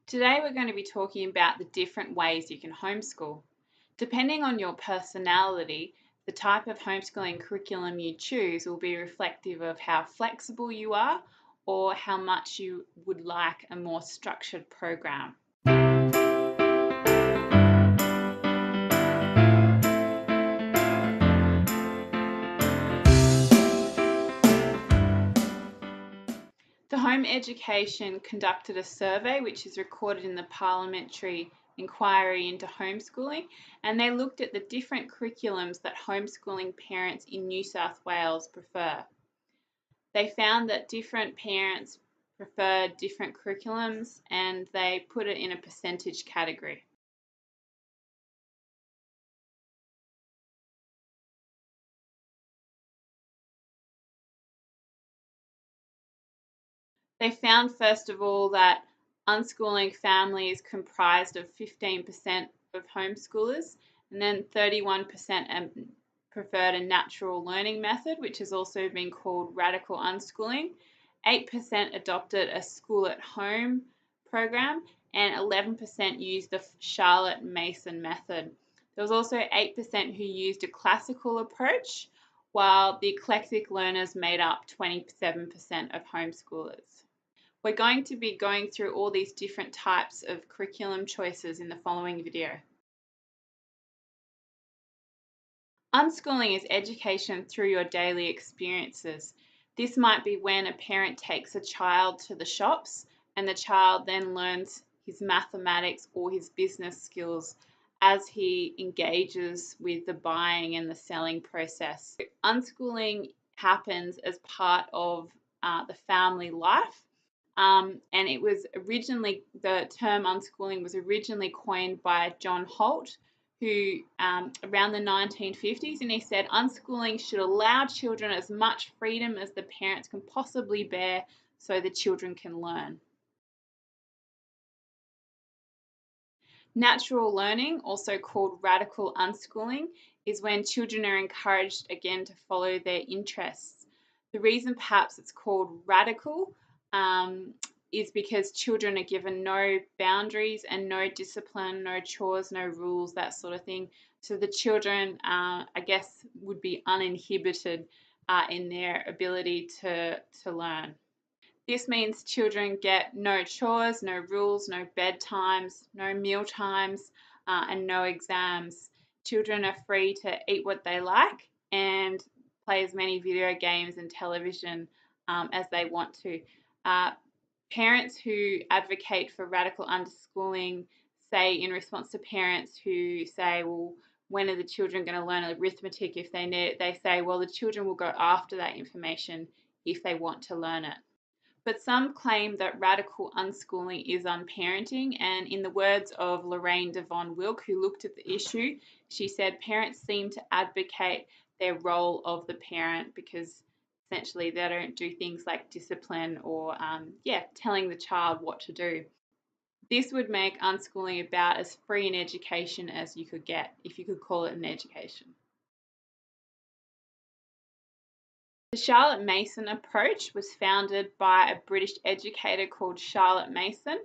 Today we're going to be talking about the different ways you can homeschool. Depending on your personality, the type of homeschooling curriculum you choose will be reflective of how flexible you are or how much you would like a more structured program. The Home Education conducted a survey which is recorded in the Parliamentary Inquiry into Homeschooling, and they looked at the different curriculums that homeschooling parents in New South Wales prefer. They found that different parents prefer different curriculums and they put it in a percentage category. They found, first of all, that unschooling families comprised of 15% of homeschoolers, and then 31% preferred a natural learning method, which has also been called radical unschooling. 8% adopted a school at home program, and 11% used the Charlotte Mason method. There was also 8% who used a classical approach, while the eclectic learners made up 27% of homeschoolers. We're going to be going through all these different types of curriculum choices in the following video. Unschooling is education through your daily experiences. This might be when a parent takes a child to the shops and the child then learns his mathematics or his business skills as he engages with the buying and the selling process. Unschooling happens as part of the family life. And it was originally, the term unschooling was originally coined by John Holt, who around the 1950s, and he said unschooling should allow children as much freedom as the parents can possibly bear so the children can learn. Natural learning, also called radical unschooling, is when children are encouraged again to follow their interests. The reason perhaps it's called radical is because children are given no boundaries and no discipline, no chores, no rules, that sort of thing. So the children, I guess, would be uninhibited in their ability to learn. This means children get no chores, no rules, no bedtimes, no meal times, and no exams. Children are free to eat what they like and play as many video games and television as they want to. Parents who advocate for radical unschooling say, in response to parents who say, well, when are the children going to learn arithmetic if they need it? They say, well, the children will go after that information if they want to learn it. But some claim that radical unschooling is unparenting, and in the words of Lorraine Devon Wilk, who looked at the issue, she said parents seem to advocate their role of the parent because essentially they don't do things like discipline or, telling the child what to do. This would make unschooling about as free an education as you could get, if you could call it an education. The Charlotte Mason approach was founded by a British educator called Charlotte Mason.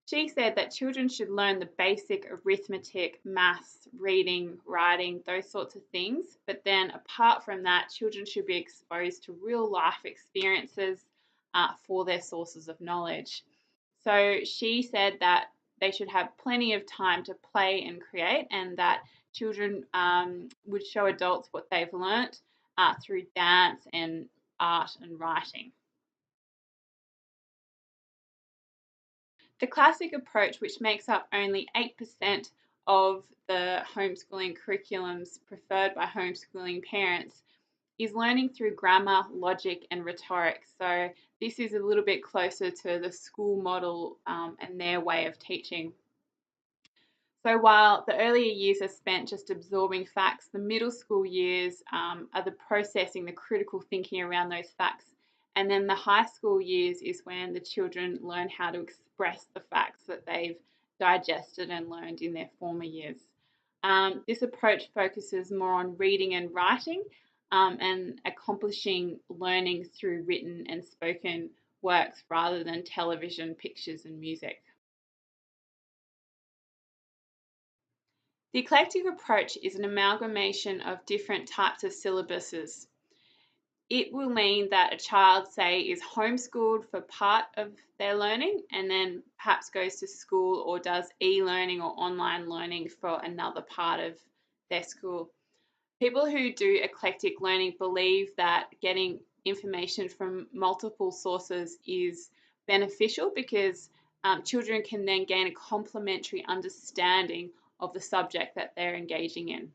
She said that children should learn the basic arithmetic, maths, reading, writing, those sorts of things. But then apart from that, children should be exposed to real life experiences for their sources of knowledge. So she said that they should have plenty of time to play and create, and that children would show adults what they've learnt through dance and art and writing. The classic approach, which makes up only 8% of the homeschooling curriculums preferred by homeschooling parents, is learning through grammar, logic, and rhetoric. So this is a little bit closer to the school model and their way of teaching. So while the earlier years are spent just absorbing facts, the middle school years are the processing, the critical thinking around those facts. And then the high school years is when the children learn how to express the facts that they've digested and learned in their former years. This approach focuses more on reading and writing and accomplishing learning through written and spoken works rather than television, pictures, and music. The eclectic approach is an amalgamation of different types of syllabuses. It will mean that a child, say, is homeschooled for part of their learning and then perhaps goes to school or does e-learning or online learning for another part of their school. People who do eclectic learning believe that getting information from multiple sources is beneficial because children can then gain a complementary understanding of the subject that they're engaging in.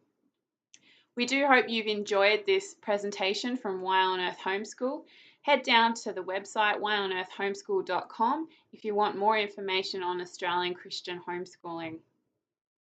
We do hope you've enjoyed this presentation from Why on Earth Homeschool. Head down to the website whyonearthhomeschool.com if you want more information on Australian Christian homeschooling.